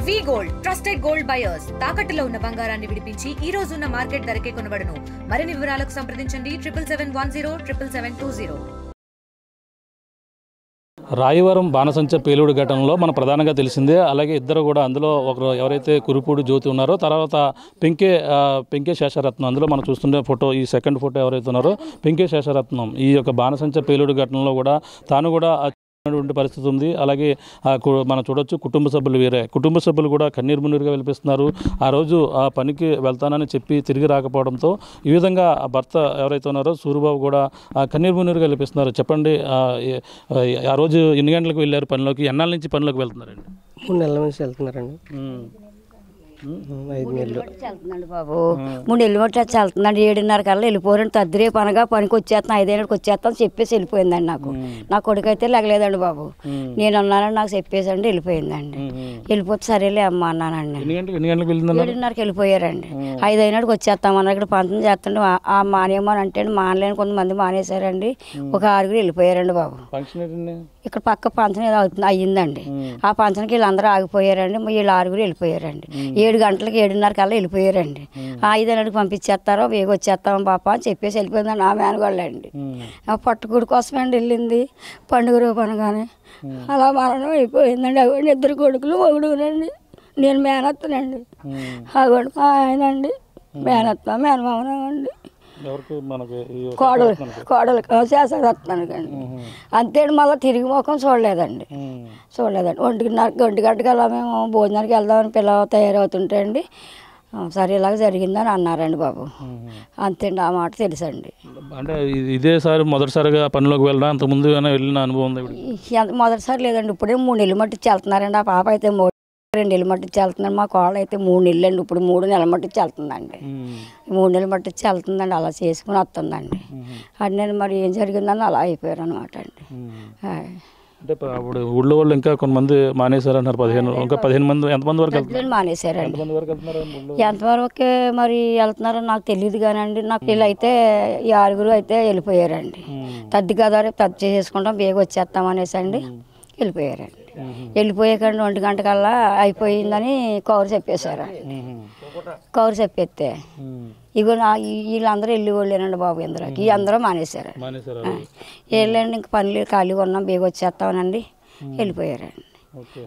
వి gold trusted gold buyers తాకట్టులో ఉన్న బంగారాన్ని విడిపించి ఈ రోజు ఉన్న మార్కెట్ ధరకే కొనబడును. మరిన్ని వివరాలకు సంప్రదించండి 77107720. రాయవరం బాణసంచ పేలుడు ఘటనలో మన ప్రధానంగా తెలిసిందే. అలాగే ఇద్దరు కూడా అందులో ఒకరు ఎవరైతే కురుపూడి జ్యోతి ఉన్నారో, తర్వాత పెంకే శేషరత్నం, అందులో మనం చూస్తున్న ఫోటో, ఈ సెకండ్ ఫోటో ఎవరైతే ఉన్నారో పెంకే శేషరత్నం, ఈ యొక్క బాణసంచ పేలుడు ఘటనలో కూడా తాను కూడా పరిస్థితి ఉంది. అలాగే మనం చూడొచ్చు కుటుంబ సభ్యులు కూడా కన్నీరు మున్నీరుగా వెలిపిస్తున్నారు. ఆ రోజు ఆ పనికి వెళ్తానని చెప్పి తిరిగి రాకపోవడంతో ఈ విధంగా భర్త ఎవరైతే ఉన్నారో సూరిబాబు కూడా కన్నీరు మున్నీరుగా వెలిపిస్తున్నారు. చెప్పండి, ఆ రోజు ఎన్ని గంటలకు వెళ్ళారు పనిలోకి? ఎన్నాళ్ళ నుంచి పనిలోకి వెళ్తున్నారండి? 3 నెలల నుంచి వెళ్తున్నారండి. 5 నెలలు వెళ్తున్నాండి బాబు. 3 నెలలు బట్టి వెళ్తున్నాండి. 7:30 కల్లా వెళ్ళిపోరండి. తద్దిరే పనగా పనికి వచ్చేస్తాను, 5 వచ్చేస్తాను చెప్పేసి వెళ్ళిపోయిందండి. నా కొడుకు అయితే లెగలేదండి బాబు. నేను అన్నానండి, నాకు చెప్పేసండి వెళ్ళిపోయిందండి. వెళ్ళిపోతే సరేలే అమ్మ అన్నానండి. 7:30కి వెళ్ళిపోయారండి. 5 వచ్చేస్తామన్నారు. ఇక్కడ పంతం చేస్తుండే ఆ మానేమని అంటే మానలేని కొంతమంది మానేశారండి. ఒక 6 వెళ్ళిపోయారండి బాబు. ఇక్కడ పక్క పంచం ఏదో అయ్యిందండి. ఆ పంచంకి వీళ్ళందరూ ఆగిపోయారండి. వీళ్ళు 6 వెళ్ళిపోయారండి. 7 గంటలకి 7:30 కల్లా వెళ్ళిపోయారండి. 5 పంపించేస్తారో వేగ వచ్చేస్తాం పాప అని చెప్పేసి వెళ్ళిపోయిందండి. ఆ మేనగోళ్ళండి ఆ పట్టుకుడి కోసమండి వెళ్ళింది. పండుగ రూపు అనగానే అలా మరణం అయిపోయిందండి. అవ్వండి 2 కొడుకులు మొగుడునండి. నేను మేనత్తనండి. అవ్వండి మా ఆయన అండి మేనత్త మేనమామనండి. కోడలు చేసేస్తున్నాను కండి. అంతే మళ్ళీ తిరిగి ముఖం చూడలేదండి. 1 గంటకి అలా మేము భోజనానికి వెళ్దామని పిల్లలు తయారవుతుంటే అండి సరే ఇలాగ జరిగిందని అన్నారండి బాబు. అంతేండి, ఆ మాట తెలుసండి. అంటే ఇదేసారి మొదటిసారిగా పనిలోకి వెళ్ళడం, అంతకుముందు వెళ్ళిన అనుభవం ఉంది? మొదటిసారి లేదండి. ఇప్పుడే 3 నెలలు మట్టిచ్చి వెళ్తున్నారండి. ఆ పాప అయితే 2 నెలలు మట్టిచ్చి వెళ్తున్నాడు. మా కోళ్ళ అయితే 3 నెలలు అండి. ఇప్పుడు 3 నెలల మట్టిచ్చి వెళ్తుందండి. 3 నెలలు మట్టిచ్చి వెళ్తుందండి. అలా చేసుకుని వస్తుందండి. అది నేను మరి ఏం జరిగిందని అలా అయిపోయారు అనమాట అండి. అంటే అప్పుడు ఊళ్ళో వాళ్ళు ఇంకా కొంతమంది మానేశారు అంటారు. 15 మంది ఎంతమంది వరకు మానేశారండి. ఎంతవరకు మరి వెళ్తున్నారో నాకు తెలియదు కానండి. నాకు వీళ్ళు అయితే 6 అయితే వెళ్ళిపోయారండి. తద్ది కదా తద్ది చేసుకుంటాం బేగ వచ్చేస్తాం అనేసి అండి వెళ్ళిపోయారండి. వెళ్ళిపోయాకండి 1 గంటకల్లా అయిపోయిందని కౌరు చెప్పేశారు. కౌరు చెప్పేస్తే ఇగో వీళ్ళందరూ వెళ్ళి వాళ్ళేనండి బాబు. ఇందులోకి అందరూ మానేశారు. వెళ్ళండి ఇంక పనులు ఖాళీగా ఉన్నాం బేగ వచ్చేస్తామనండి వెళ్ళిపోయారండి.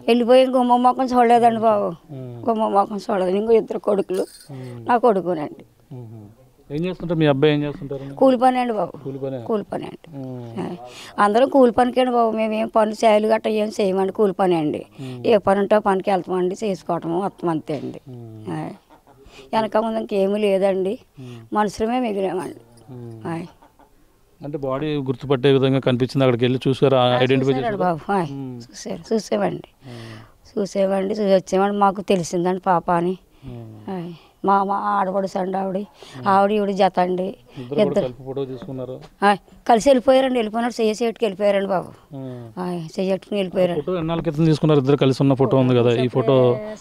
వెళ్ళిపోయి గుమ్మ మొక్కం చూడలేదండి బాబు. గుమ్మ మొక్కం చూడలేదు. ఇంకో 2 కొడుకులు, నా కొడుకునండి. ఏం చేస్తుంటారు? మీ అబ్బాయి ఏం చేస్తుంటారు? కూలి పని అండి బాబు. కూలి పని అండి. అందరం కూలి పనికండి బాబు. మేము ఏం పనులు చేయాలి గట్రా ఏం చేయమండి. కూలి పని అండి. ఏ పని ఉంటే పనికి వెళ్తామండి, చేసుకోవటము వస్తాం అంతే అండి. వెనక ముందు ఇంకేమీ లేదండి. మనుషులమే మిగిలామండి. అంటే బాడీ గుర్తుపట్టే విధంగా కనిపించింది. అక్కడికి వెళ్ళి చూసారా? ఐడెంటిఫై చేశారు బాబు. చూసామండి. చూసి వచ్చామండి. మాకు తెలిసిందండి పాప అని. మా ఆడపడుచు అండి ఆవిడ ఈవిడ జత అండి. కలిసి వెళ్ళిపోయారండి. వెళ్ళిపోయినాడు చెయ్యేట్టుకు వెళ్ళిపోయారండి బాబు. చెయ్యేట్టుకుని వెళ్ళిపోయారు. ఎన్నాళ్ళ క్రితం తీసుకున్నారు? ఇద్దరు కలిసి ఉన్న ఫోటో ఉంది కదా, ఈ ఫోటో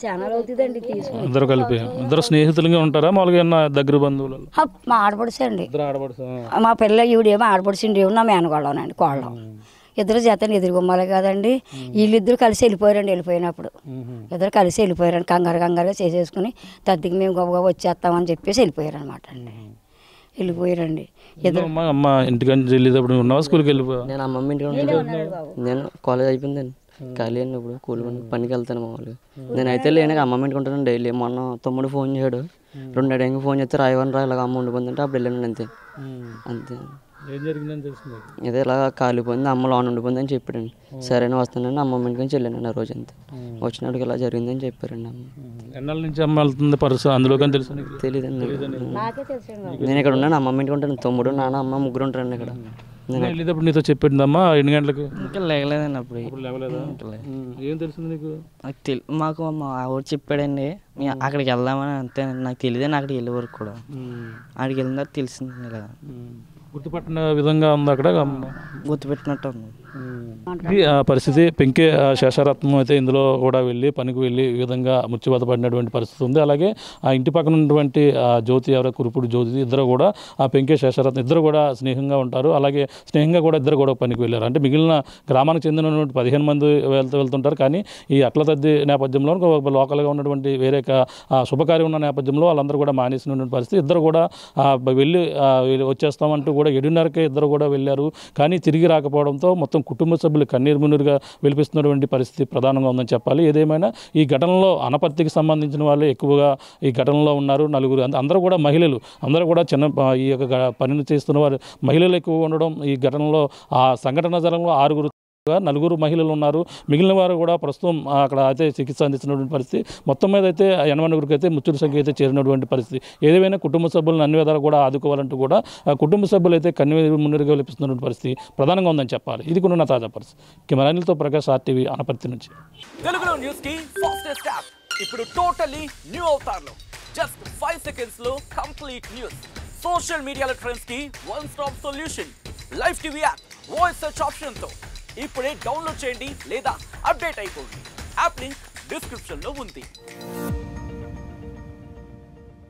చాలా అవుతుందండి తీసుకుని. ఇద్దరు కలిపి ఇద్దరు స్నేహితులుగా ఉంటారా మామూలుగా దగ్గర బంధువులు? మా ఆడపడుచు అండి. మా పిల్ల ఈవిడేమో ఆడపడుచండి, నా మేనగోళ్ళనండి. కోళ్ళం ఇద్దరు జతని ఎదురుగుమ్మాలి కదండి. వీళ్ళిద్దరు కలిసి వెళ్ళిపోయారండి. వెళ్ళిపోయినప్పుడు ఇద్దరు కలిసి వెళ్ళిపోయారండి. కంగారుగా చేసేసుకుని తద్దికి మేము గొప్పగా వచ్చేస్తామని చెప్పేసి వెళ్ళిపోయారు అనమాట అండి. వెళ్ళిపోయారండి ఇద్దరు. అమ్మ ఇంటికి వెళ్ళేటప్పుడు ఉన్నావా? స్కూల్కి వెళ్ళిపోయా? నేను అమ్మమ్మ ఇంటికి నేను కాలేజ్ అయిపోయిందండి. ఖాళీ అండి. ఇప్పుడు కూలి పనికి వెళ్తాను మామూలుగా. నేనైతే లేని అమ్మమ్మ ఇంటికి ఉంటాను డైలీ. మొన్న తమ్ముడు ఫోన్ చేయడు. 2 అడిగి ఫోన్ చేస్తే రాయవని ఇలాగ అమ్మ ఉండిపోతుందంటే అప్పుడు వెళ్ళాను అంతే. ఏం జరిగిందని తెలిసింది? ఇదే ఇలా కాలిపోయింది, అమ్మ లోన్ ఉండిపోయిందని చెప్పాడండి. సరైన వస్తానండి అమ్మమ్మ ఇంటికి వెళ్ళానండి. ఆ రోజు అంతే. వచ్చినప్పుడు ఇలా జరిగిందని చెప్పారండి అమ్మ. ఎన్నాళ్ళ నుంచి అమ్మ వెళ్తుంది పరిస్థితి అందులో కానీ తెలుసు? తెలియదండి. నేను ఇక్కడ ఉన్నాను, అమ్మమ్మ ఇంటికి ఉంటాను. తమ్ముడు నాన్న అమ్మ ముగ్గురు ఉంటారండి ఇక్కడ. నేను వెళ్ళేటప్పుడు నీతో చెప్పిందమ్మా 8 గంటలకు? ఇంకా లేగలేదండి. అప్పుడు ఏం తెలిసింది నీకు? మాకు మా ఊరు చెప్పాడండి అక్కడికి వెళ్దామని. అంతే, నాకు తెలియదండి అక్కడికి వెళ్ళే వరకు కూడా. అక్కడికి వెళ్ళిన తర్వాత తెలిసింది కదా. గుర్తుపట్టిన విధంగా ఉంది అక్కడ? గుర్తుపెట్టినట్టు ఉంది. ఇది పరిస్థితి. పెంకే శేషరత్నం అయితే ఇందులో కూడా వెళ్ళి పనికి వెళ్ళి ఈ విధంగా మృత్యువాత పడినటువంటి పరిస్థితి ఉంది. అలాగే ఆ ఇంటి పక్కన ఉన్నటువంటి జ్యోతి ఎవరో కురుపుడు జ్యోతి ఇద్దరు కూడా ఆ పెంకే శేషరత్నం ఇద్దరు కూడా స్నేహంగా ఉంటారు. అలాగే స్నేహంగా కూడా ఇద్దరు కూడా పనికి వెళ్ళారు. అంటే మిగిలిన గ్రామానికి చెందినటువంటి 15 మంది వెళ్తుంటారు. కానీ ఈ అట్లతద్ది నేపథ్యంలో లోకల్గా ఉన్నటువంటి వేరే శుభకార్యం ఉన్న నేపథ్యంలో వాళ్ళందరూ కూడా మానేసినటువంటి పరిస్థితి. ఇద్దరు కూడా వెళ్ళి వచ్చేస్తామంటూ కూడా 7:30కే ఇద్దరు కూడా వెళ్ళారు. కానీ తిరిగి రాకపోవడంతో మొత్తం కుటుంబ సభ్యులు కన్నీరు మున్నీరుగా విలిపిస్తున్నటువంటి పరిస్థితి ప్రధానంగా ఉందని చెప్పాలి. ఏదేమైనా ఈ ఘటనలో అనపర్తికి సంబంధించిన వాళ్ళే ఎక్కువగా ఈ ఘటనలో ఉన్నారు. నలుగురు అందరూ కూడా మహిళలు, అందరూ కూడా చిన్న ఈ యొక్క పనిని చేస్తున్న వారు మహిళలు ఎక్కువగా ఉండడం. ఈ ఘటనలో ఆ సంఘటన జరంలో 9 మహిళలు ఉన్నారు. మిగిలిన వారు కూడా ప్రస్తుతం అక్కడ అయితే చికిత్స అందిస్తున్నటువంటి పరిస్థితి. మొత్తం మీద అయితే 89కి అయితే మృత్యుల సంఖ్య అయితే చేరినటువంటి పరిస్థితి. ఏదేమైనా కుటుంబ సభ్యులను అన్ని విధాలు కూడా ఆదుకోవాలంటూ కూడా కుటుంబ సభ్యులు అయితే కన్నీరు మున్నీరుగా విలిపిస్తున్నటువంటి పరిస్థితి ప్రధానంగా ఉందని చెప్పాలి. ఇది కూడా తాజా పరిస్థితి. కెమెరానిల్తో ప్రకాష్, RTV, అనపర్తి నుంచి. తెలుగులో న్యూస్ కి ఫాస్టెస్ట్ యాప్ ఇప్పుడు టోటల్లీ న్యూ అవతార్లో జస్ట్ 5 సెకండ్స్ లో కంప్లీట్ న్యూస్. సోషల్ మీడియాలో ట్రెండ్స్ కి one stop solution. Live TV app voice search option తో ఇప్పుడే డౌన్లోడ్ చేయండి లేదా అప్డేట్ అయిపోండి. యాప్ లింక్ డిస్క్రిప్షన్ లో ఉంది.